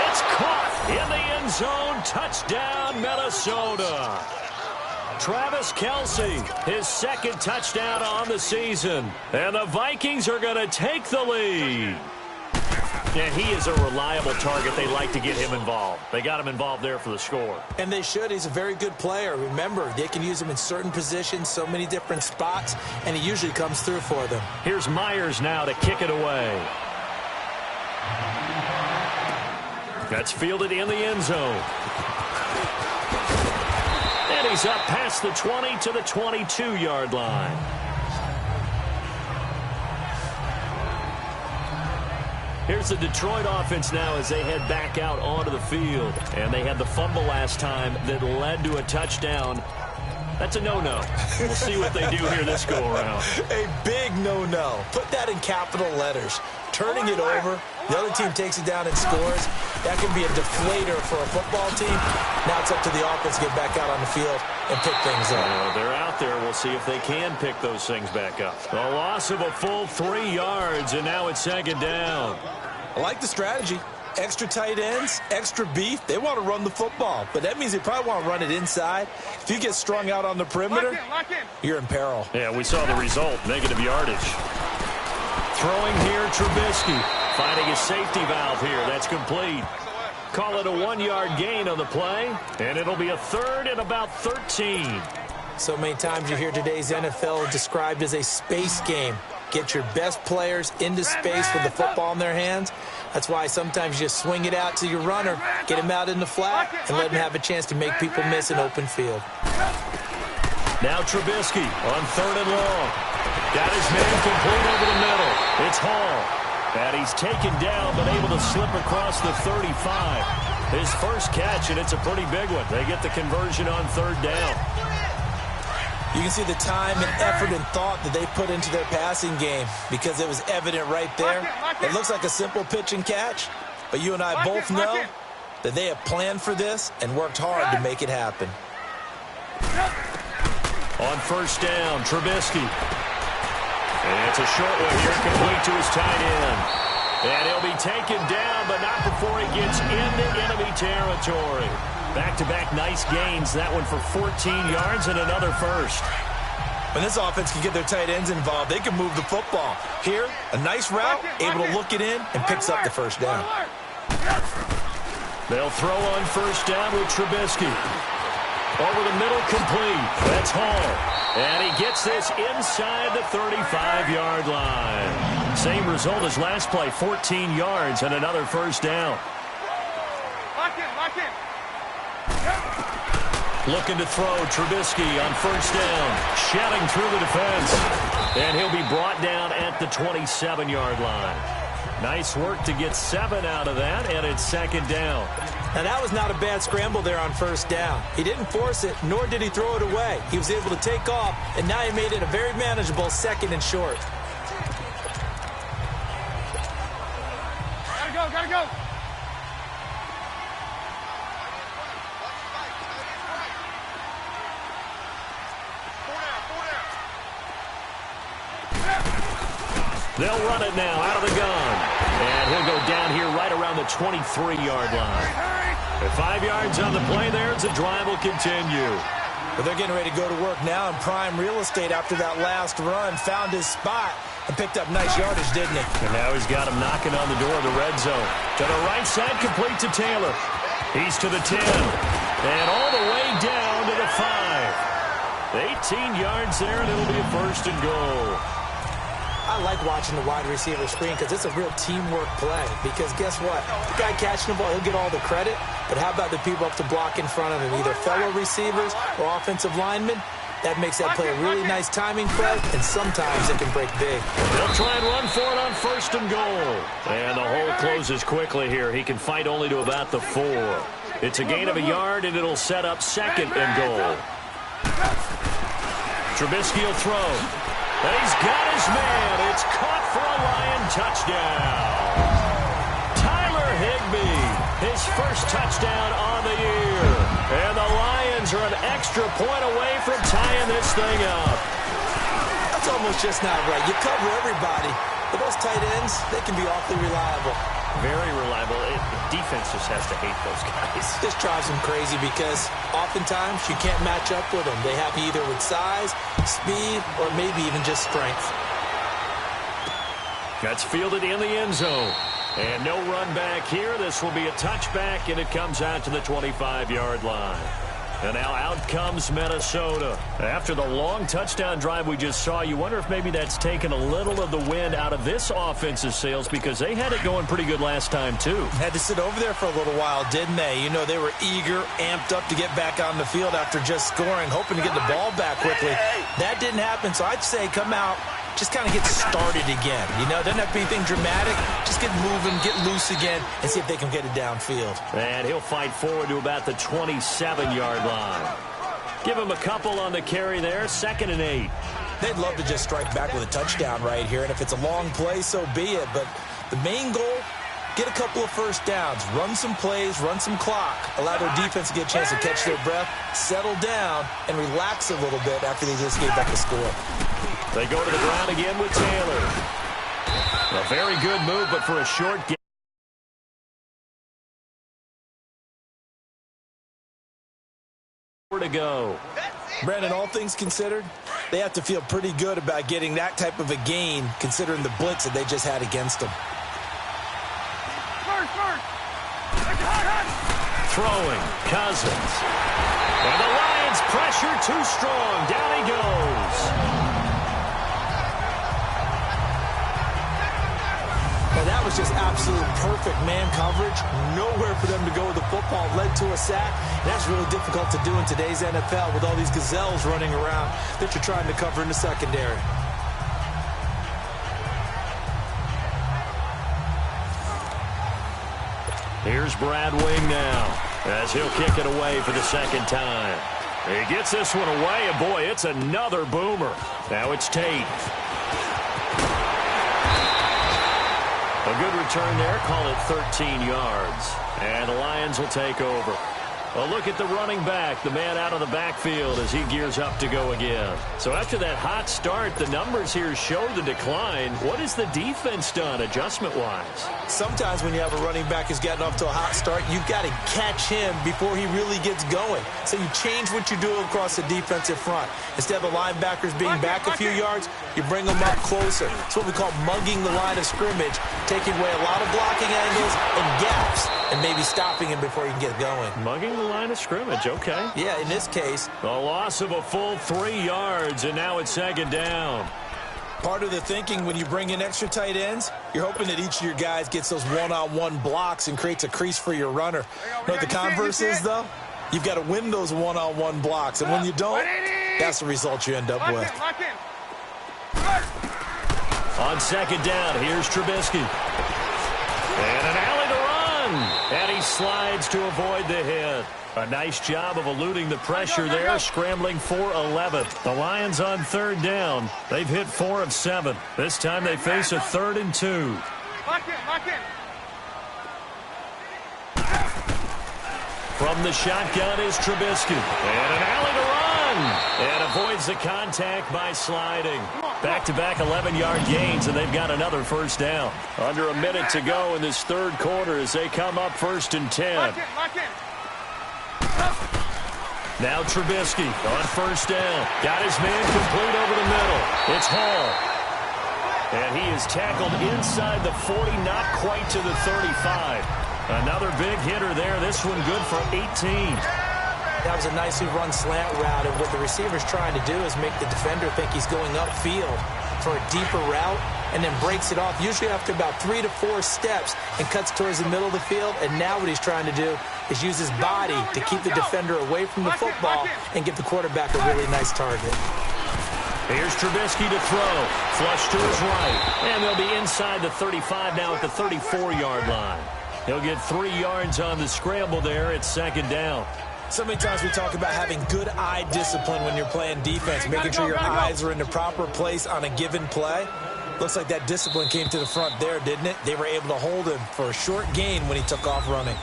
It's caught in the end zone. Touchdown, Minnesota. Travis Kelce, his 2nd touchdown on the season. And the Vikings are going to take the lead. And he is a reliable target. They like to get him involved. They got him involved there for the score. And they should. He's a very good player. Remember, they can use him in certain positions, so many different spots, and he usually comes through for them. Here's Myers now to kick it away. That's fielded in the end zone. And he's up past the 20 to the 22-yard line. Here's the Detroit offense now as they head back out onto the field. And they had the fumble last time that led to a touchdown. That's a no-no. We'll see what they do here this go-around. A big no-no. Put that in capital letters. Turning it over, the other team takes it down and scores. That can be a deflator for a football team. Now it's up to the offense to get back out on the field and pick things up. They're out there. We'll see if they can pick those things back up. A loss of a full 3 yards, and now it's 2nd down. I like the strategy. Extra tight ends, extra beef. They want to run the football, but that means they probably want to run it inside. If you get strung out on the perimeter, you're in peril. Yeah, we saw the result, negative yardage. Throwing here, Trubisky, finding his safety valve here. That's complete. Call it a 1-yard gain on the play, and it'll be a 3rd and about 13. So many times you hear today's NFL described as a space game. Get your best players into space with the football in their hands. That's why sometimes you just swing it out to your runner, get him out in the flat, and let him have a chance to make people miss an open field. Now Trubisky on 3rd and long. Got his man complete over the middle. It's Hall. And he's taken down, but able to slip across the 35. His first catch, and it's a pretty big one. They get the conversion on 3rd down. You can see the time and effort and thought that they put into their passing game, because it was evident right there. It looks like a simple pitch and catch, but you and I both know that they have planned for this and worked hard to make it happen. On 1st down, Trubisky. And it's a short one here, complete to his tight end. And he'll be taken down, but not before he gets into enemy territory. Back-to-back nice gains. That one for 14 yards and another first. When this offense can get their tight ends involved, they can move the football. Here, a nice route, able to look it in, and picks up the 1st down. They'll throw on 1st down with Trubisky. Over the middle, complete. That's Hall. And he gets this inside the 35-yard line. Same result as last play, 14 yards and another 1st down. Lock in. Looking to throw, Trubisky on 1st down. Shedding through the defense. And he'll be brought down at the 27-yard line. Nice work to get 7 out of that, and it's second down. Now, that was not a bad scramble there on first down. He didn't force it, nor did he throw it away. He was able to take off, and now he made it a very manageable second and short. Gotta go, gotta go. They'll run it now out of the gun. And he'll go down here right around the 23-yard line. At 5 yards on the play there, as the drive will continue. But they're getting ready to go to work now in prime real estate after that last run. Found his spot and picked up nice yardage, didn't he? And now he's got him knocking on the door of the red zone. To the right side, complete to Taylor. He's to the 10. And all the way down to the 5. 18 yards there, and it'll be a first and goal. I like watching the wide receiver screen because it's a real teamwork play. Because guess what? The guy catching the ball, he'll get all the credit. But how about the people up to block in front of him? Either fellow receivers or offensive linemen. That makes that play a really nice timing play, and sometimes it can break big. They'll try and run for it on first and goal. And the hole closes quickly here. He can fight only to about the 4. It's a gain of a yard, and it'll set up second and goal. Trubisky will throw. And he's got his man. It's caught for a Lion touchdown. Tyler Higbee, his first touchdown on the year. And the Lions are an extra point away from tying this thing up. That's almost just not right. You cover everybody. But those tight ends, they can be awfully reliable. Very reliable. Defense just has to hate those guys. This drives them crazy because oftentimes you can't match up with them. They have you either with size, speed, or maybe even just strength. That's fielded in the end zone. And no run back here. This will be a touchback, and it comes out to the 25-yard line. And now out comes Minnesota. After the long touchdown drive we just saw, you wonder if maybe that's taken a little of the wind out of this offensive sails because they had it going pretty good last time, too. Had to sit over there for a little while, didn't they? You know, they were eager, amped up to get back on the field after just scoring, hoping to get the ball back quickly. That didn't happen, so I'd say come out, just kind of get started again. You know, doesn't have to be anything dramatic. Just get moving, get loose again, and see if they can get it downfield. And he'll fight forward to about the 27-yard line. Give him a couple on the carry there, 2nd and 8. They'd love to just strike back with a touchdown right here, and if it's a long play, so be it. But the main goal, get a couple of first downs, run some plays, run some clock, allow their defense to get a chance to catch their breath, settle down, and relax a little bit after they just gave back a score. They go to the ground again with Taylor. A very good move, but for a short game. To go. Brandon, all things considered, they have to feel pretty good about getting that type of a gain considering the blitz that they just had against them. Throwing, Cousins. And the Lions pressure too strong. Down he goes. Now that was just absolute perfect man coverage. Nowhere for them to go with the football. Led to a sack. And that's really difficult to do in today's NFL with all these gazelles running around that you're trying to cover in the secondary. Here's Brad Wing now as he'll kick it away for the second time. He gets this one away, and boy, it's another boomer. Now it's Tate. A good return there, call it 13 yards. And the Lions will take over. A look at the running back, the man out of the backfield as he gears up to go again. So after that hot start, the numbers here show the decline. What has the defense done adjustment-wise? Sometimes when you have a running back who's gotten off to a hot start, you've got to catch him before he really gets going. So you change what you do across the defensive front. Instead of the linebackers being back a few yards, you bring them up closer. It's what we call mugging the line of scrimmage, taking away a lot of blocking angles and gaps, and maybe stopping him before he can get going. Mugging the line of scrimmage, okay. Yeah, in this case. A loss of a full 3 yards, and now it's second down. Part of the thinking when you bring in extra tight ends, you're hoping that each of your guys gets those one-on-one blocks and creates a crease for your runner. You know what the converse is, though? You've got to win those one-on-one blocks, and when you don't, that's the result you end up with. Lock in. On second down, here's Trubisky. And an alley to run. And he slides to avoid the hit. A nice job of eluding the pressure there, scrambling for 11. The Lions on third down. They've hit 4 of 7. This time they face a 3rd and 2. Lock in, lock in. From the shotgun is Trubisky. And an alley to run. And avoids the contact by sliding. Back-to-back 11-yard gains, and they've got another first down. Under a minute to go in this third quarter as they come up 1st and 10. Lock in, lock in. Now Trubisky on first down. Got his man complete over the middle. It's Hall. And he is tackled inside the 40, not quite to the 35. Another big hitter there. This one good for 18. That was a nicely run slant route, and what the receiver's trying to do is make the defender think he's going upfield for a deeper route and then breaks it off, usually after about 3 to 4 steps, and cuts towards the middle of the field. And now what he's trying to do is use his body to keep the defender away from the football and give the quarterback a really nice target. Here's Trubisky to throw. Flush to his right. And they'll be inside the 35 now at the 34-yard line. He'll get 3 yards on the scramble there at second down. So many times we talk about having good eye discipline when you're playing defense, making sure your eyes are in the proper place on a given play. Looks like that discipline came to the front there, didn't it? They were able to hold him for a short gain when he took off running.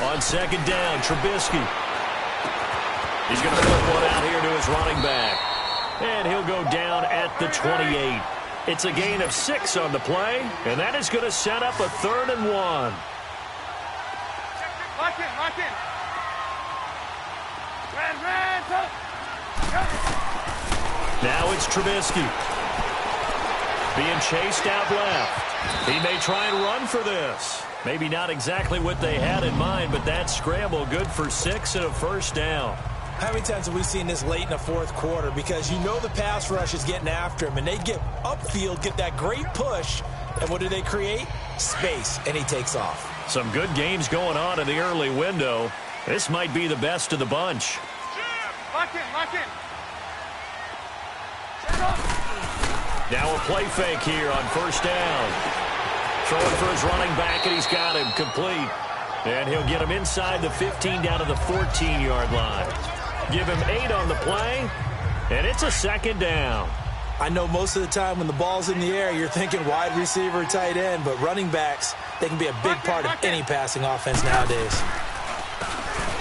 On second down, Trubisky. He's going to flip one out here to his running back. And he'll go down at the 28. It's a gain of 6 on the play, and that is going to set up a 3rd and 1. Lock in, lock in. Red, Now it's Trubisky. Being chased out left. He may try and run for this. Maybe not exactly what they had in mind, but that scramble good for 6 and a first down. How many times have we seen this late in the fourth quarter? Because you know the pass rush is getting after him, and they get upfield, get that great push, and what do they create? Space, and he takes off. Some good games going on in the early window. This might be the best of the bunch. lock in, lock in. Now a play fake here on first down. Throwing for his running back, and he's got him complete. And he'll get him inside the 15 down to the 14-yard line. Give him 8 on the play, and it's a second down. I know most of the time when the ball's in the air, you're thinking wide receiver, tight end, but running backs, they can be a big part of any passing offense nowadays.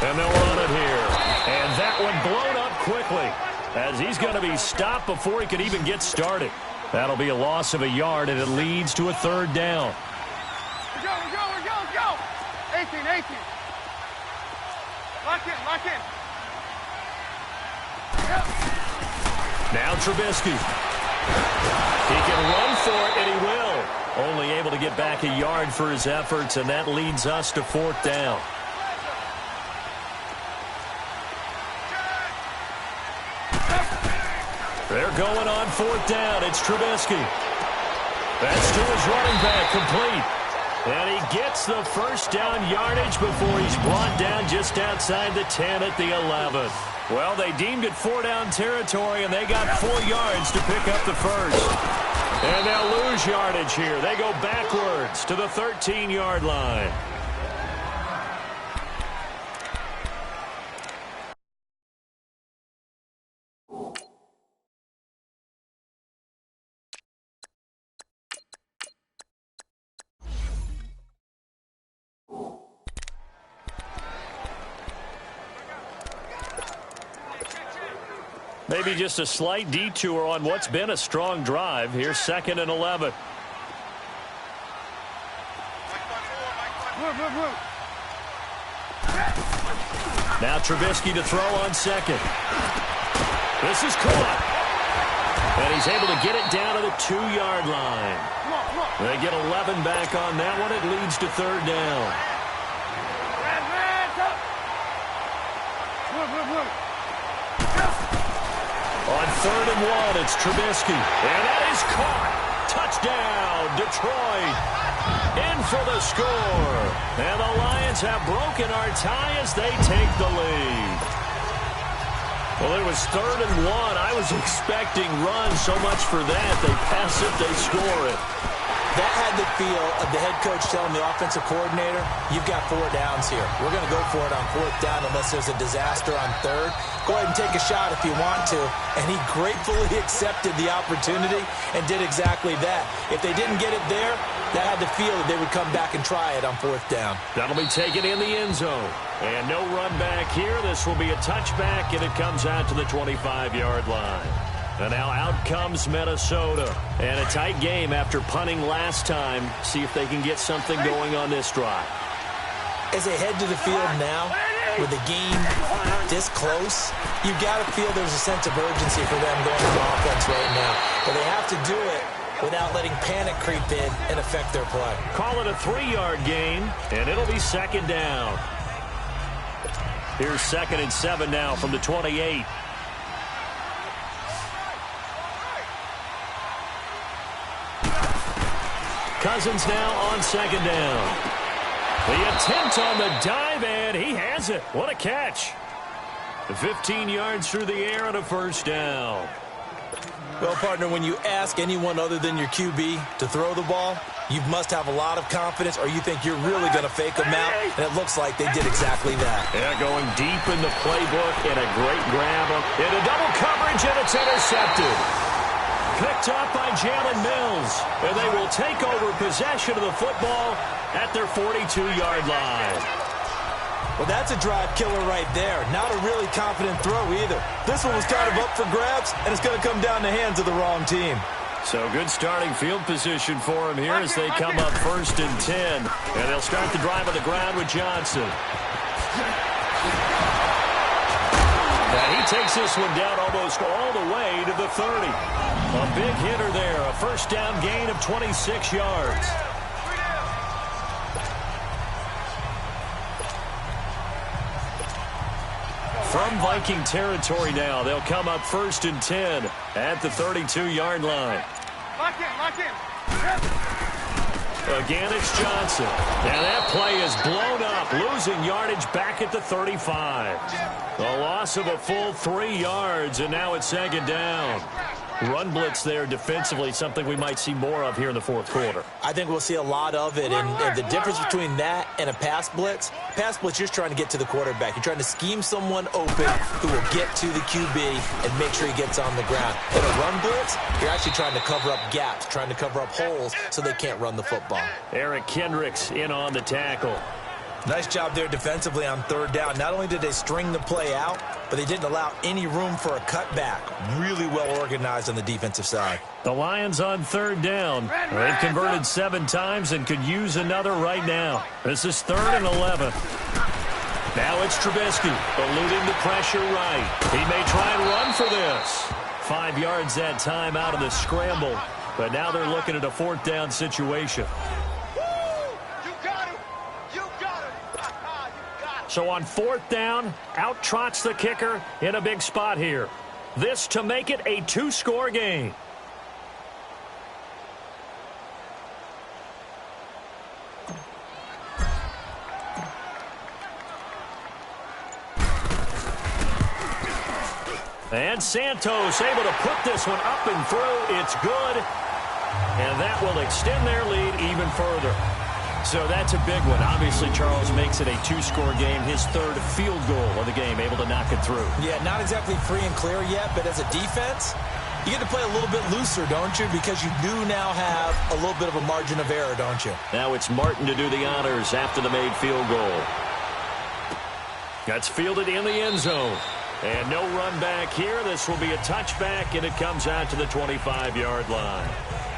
And they'll run it here. And that one blown up quickly as he's going to be stopped before he could even get started. That'll be a loss of a yard, and it leads to a 3rd down. We're go. 18. Lock in. Now Trubisky. He can run for it, and he will. Only able to get back a yard for his efforts, and that leads us to 4th down. They're going on 4th down. It's Trubisky. That's to his running back, complete. And he gets the first down yardage before he's brought down just outside the 10 at the 11. Well, they deemed it 4-down territory, and they got 4 yards to pick up the first. And they'll lose yardage here. They go backwards to the 13-yard line. Maybe just a slight detour on what's been a strong drive. Here's 2nd and 11. Move. Now Trubisky to throw on 2nd. This is caught. And he's able to get it down to the 2-yard line. They get 11 back on that one. It leads to 3rd down. Move. On 3rd and 1, it's Trubisky. And that is caught. Touchdown, Detroit. In for the score. And the Lions have broken our tie as they take the lead. Well, it was 3rd and 1. I was expecting runs, so much for that. They pass it, they score it. That had the feel of the head coach telling the offensive coordinator, you've got 4 downs here. We're going to go for it on 4th down unless there's a disaster on 3rd. Go ahead and take a shot if you want to. And he gratefully accepted the opportunity and did exactly that. If they didn't get it there, that had the feel that they would come back and try it on 4th down. That'll be taken in the end zone. And no run back here. This will be a touchback, and it comes out to the 25-yard line. And now out comes Minnesota. And a tight game after punting last time. See if they can get something going on this drive. As they head to the field now, with the game this close, you've got to feel there's a sense of urgency for them going to offense right now. But they have to do it without letting panic creep in and affect their play. Call it a 3-yard gain, and it'll be 2nd down. Here's 2nd and 7 now from the 28. Cousins now on 2nd down. The attempt on the dive, and he has it. What a catch. 15 yards through the air and a 1st down. Well, partner, when you ask anyone other than your QB to throw the ball, you must have a lot of confidence, or you think you're really going to fake them out, and it looks like they did exactly that. Yeah, going deep in the playbook, and a great grab. In a double coverage, and it's intercepted. Picked up by Jalen Mills, and they will take over possession of the football at their 42-yard line. Well, that's a drive killer right there. Not a really confident throw either. This one was kind of up for grabs, and it's going to come down the hands of the wrong team. So good starting field position for him here as they come up 1st and 10. And they'll start the drive on the ground with Johnson. And he takes this one down almost all the way to the 30. A big hitter there. A 1st down gain of 26 yards. From Viking territory now, they'll come up 1st and 10 at the 32-yard line. Lock in. Again, it's Johnson. And that play is blown up, losing yardage back at the 35. A loss of a full 3 yards, and now it's 2nd down. Run blitz there defensively, something we might see more of here in the 4th quarter. I think we'll see a lot of it, and the difference between that and a pass blitz, you're just trying to get to the quarterback. You're trying to scheme someone open who will get to the QB and make sure he gets on the ground. In a run blitz, you're actually trying to cover up gaps, trying to cover up holes so they can't run the football. Eric Kendricks in on the tackle. Nice job there defensively on 3rd down. Not only did they string the play out, but they didn't allow any room for a cutback. Really well organized on the defensive side. The Lions on 3rd down. They've converted 7 times and could use another right now. This is 3rd and 11. Now it's Trubisky, eluding the pressure right. He may try and run for this. 5 yards that time out of the scramble. But now they're looking at a 4th down situation. So on 4th down, out trots the kicker in a big spot here. This to make it a 2-score game. And Santos able to put this one up and through. It's good. And that will extend their lead even further. So that's a big one. Obviously, Charles makes it a 2-score game. His 3rd field goal of the game, able to knock it through. Yeah, not exactly free and clear yet, but as a defense, you get to play a little bit looser, don't you? Because you do now have a little bit of a margin of error, don't you? Now it's Martin to do the honors after the made field goal. That's fielded in the end zone. And no run back here. This will be a touchback, and it comes out to the 25-yard line.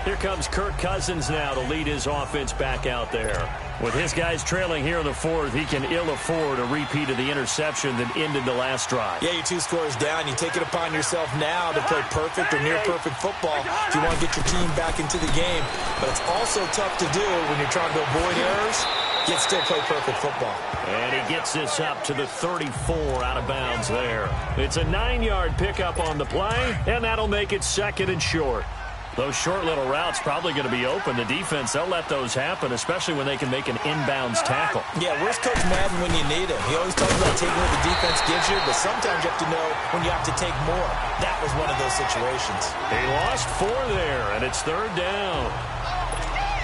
Here comes Kirk Cousins now to lead his offense back out there. With his guys trailing here in the 4th, he can ill afford a repeat of the interception that ended the last drive. Yeah, you're 2 scores down. You take it upon yourself now to play perfect or near-perfect football if you want to get your team back into the game. But it's also tough to do when you're trying to avoid errors, yet still play perfect football. And he gets this up to the 34 out of bounds there. It's a 9-yard pickup on the play, and that'll make it 2nd and short. Those short little routes probably going to be open. The defense, they'll let those happen, especially when they can make an inbounds tackle. Yeah, where's Coach Madden when you need him? He always talks about taking what the defense gives you, but sometimes you have to know when you have to take more. That was one of those situations. He lost 4 there, and it's 3rd down.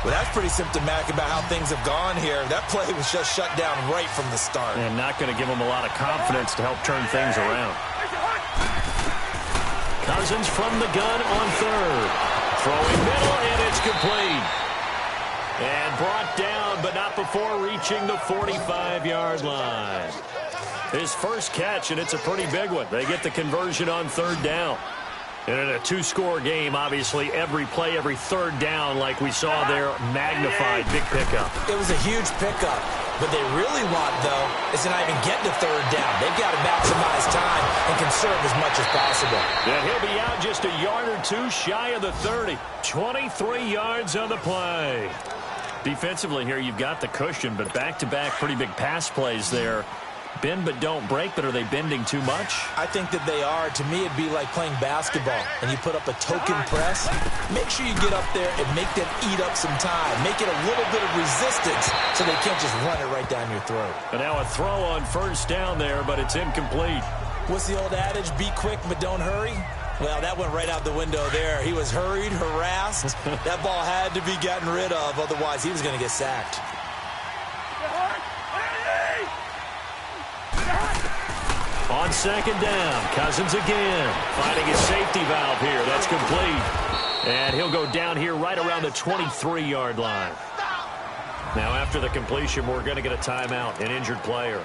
Well, that's pretty symptomatic about how things have gone here. That play was just shut down right from the start. And not going to give him a lot of confidence to help turn things around. Cousins from the gun on 3rd. Throwing middle, and it's complete. And brought down, but not before reaching the 45-yard line. His first catch, and it's a pretty big one. They get the conversion on 3rd down. And in a 2-score game, obviously, every play, every 3rd down, like we saw there, magnified, big pickup. It was a huge pickup. What they really want, though, is to not even get to 3rd down. They've got to maximize time and conserve as much as possible. And he'll be out just a yard or 2 shy of the 30. 23 yards on the play. Defensively here, you've got the cushion, but back-to-back pretty big pass plays there. Bend but don't break, but are they bending too much? I think that they are. To me, it'd be like playing basketball, and you put up a token press. Make sure you get up there and make them eat up some time. Make it a little bit of resistance so they can't just run it right down your throat. And now a throw on 1st down there, but it's incomplete. What's the old adage? Be quick, but don't hurry. Well, that went right out the window there. He was hurried, harassed. That ball had to be gotten rid of, otherwise he was going to get sacked. On 2nd down, Cousins again, finding his safety valve here. That's complete. And he'll go down here right around the 23-yard line. Now, after the completion, we're going to get a timeout, an injured player.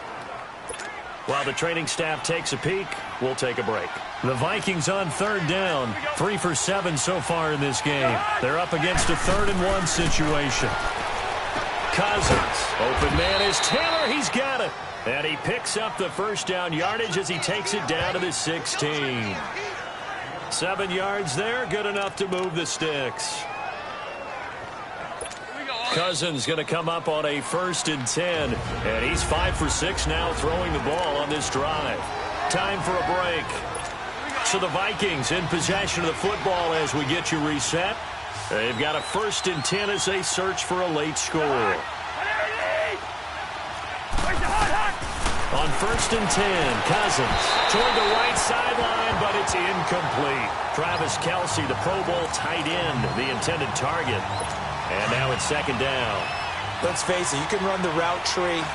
While the training staff takes a peek, we'll take a break. The Vikings on 3rd down, 3 for 7 so far in this game. They're up against a 3rd-and-1 situation. Cousins, open man is Taylor. He's got it. And he picks up the 1st down yardage as he takes it down to the 16. 7 yards there, good enough to move the sticks. Cousins going to come up on a 1st and 10. And he's 5 for 6 now throwing the ball on this drive. Time for a break. So the Vikings in possession of the football as we get you reset. They've got a 1st and 10 as they search for a late score. On 1st and 10, Cousins toward the right sideline, but it's incomplete. Travis Kelce, the Pro Bowl tight end, the intended target. And now it's 2nd down. Let's face it, you can run the route tree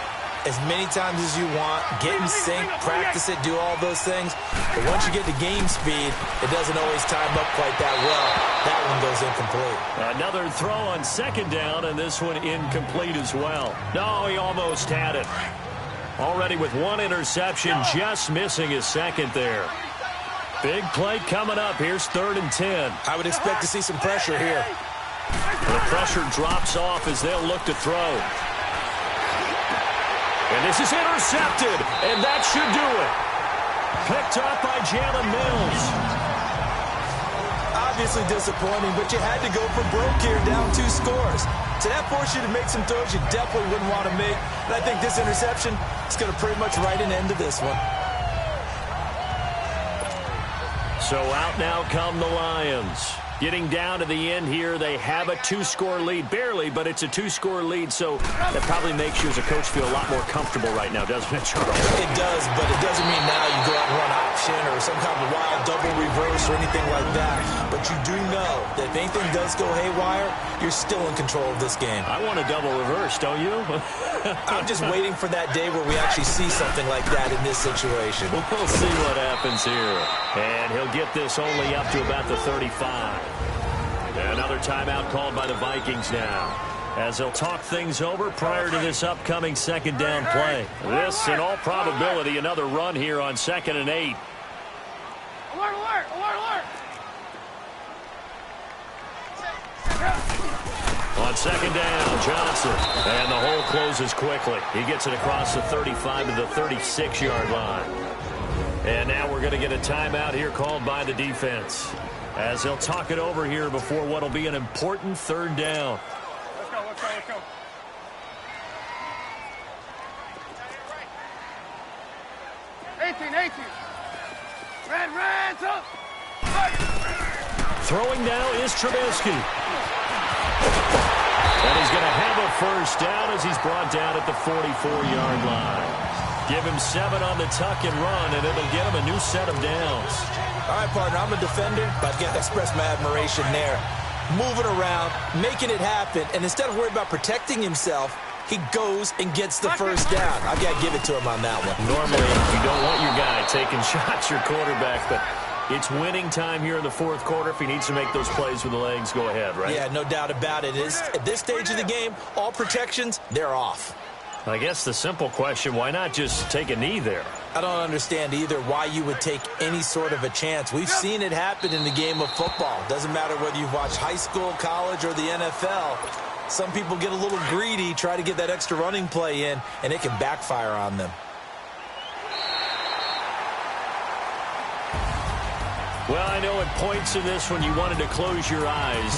as many times as you want, get in sync, practice it, do all those things. But once you get to game speed, it doesn't always time up quite that well. That one goes incomplete. Another throw on 2nd down, and this one incomplete as well. No, he almost had it. Already with 1 interception, just missing his 2nd there. Big play coming up. Here's 3rd and 10. I would expect to see some pressure here. The pressure drops off as they'll look to throw. And this is intercepted, and that should do it. Picked up by Jalen Mills. Obviously disappointing, but you had to go for broke here, down 2 scores. So that forced you to make some throws you definitely wouldn't want to make. And I think this interception is going to pretty much write an end to this one. So out now come the Lions. Getting down to the end here, they have a 2-score lead. Barely, but it's a 2-score lead, so that probably makes you as a coach feel a lot more comfortable right now, doesn't it, Charles? It does, but it doesn't mean now you go out and run option or some kind of wild double reverse or anything like that. But you do know that if anything does go haywire, you're still in control of this game. I want a double reverse, don't you? I'm just waiting for that day where we actually see something like that in this situation. We'll see what happens here. And he'll get this only up to about the 35. Another timeout called by the Vikings now, as they'll talk things over prior to this upcoming 2nd down play. This, in all probability, another run here on 2nd and 8. Alert, alert, alert, alert. On 2nd down, Johnson. And the hole closes quickly. He gets it across the 35 to the 36-yard line. And now we're going to get a timeout here called by the defense, as they'll talk it over here before what will be an important 3rd down. Let's go, let's go, let's go. Red, up. Throwing now is Trubisky. And he's going to have a first down as he's brought down at the 44-yard line. Give him 7 on the tuck and run, and it'll get him a new set of downs. All right, partner, I'm a defender, but I got to express my admiration there. Moving around, making it happen, and instead of worrying about protecting himself, he goes and gets the first down. I've got to give it to him on that one. Normally, you don't want your guy taking shots, your quarterback, but it's winning time here in the fourth quarter. If he needs to make those plays with the legs, go ahead, right? Yeah, no doubt about it. At this stage of the game, all protections, they're off. I guess the simple question, why not just take a knee there? I don't understand either why you would take any sort of a chance. We've seen it happen in the game of football. Doesn't matter whether you've watched high school, college, or the NFL. Some people get a little greedy, try to get that extra running play in, and it can backfire on them. Well, I know at points in this one you wanted to close your eyes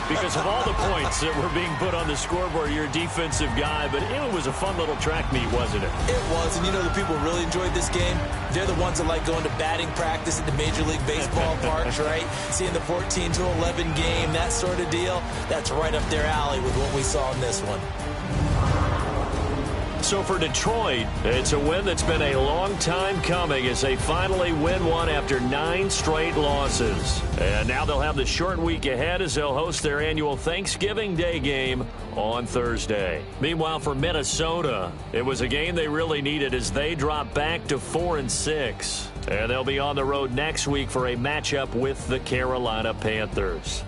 because of all the points that were being put on the scoreboard. You're a defensive guy, but it was a fun little track meet, wasn't it? It was, and you know the people who really enjoyed this game? They're the ones that like going to batting practice at the Major League Baseball parks, right? Seeing the 14-11 game, that sort of deal. That's right up their alley with what we saw in this one. So for Detroit, it's a win that's been a long time coming as they finally win one after 9 straight losses. And now they'll have the short week ahead as they'll host their annual Thanksgiving Day game on Thursday. Meanwhile, for Minnesota, it was a game they really needed as they drop back to 4-6. And they'll be on the road next week for a matchup with the Carolina Panthers.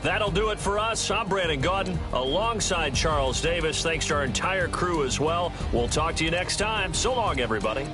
That'll do it for us. I'm Brandon Gaudin alongside Charles Davis. Thanks to our entire crew as well. We'll talk to you next time. So long, everybody.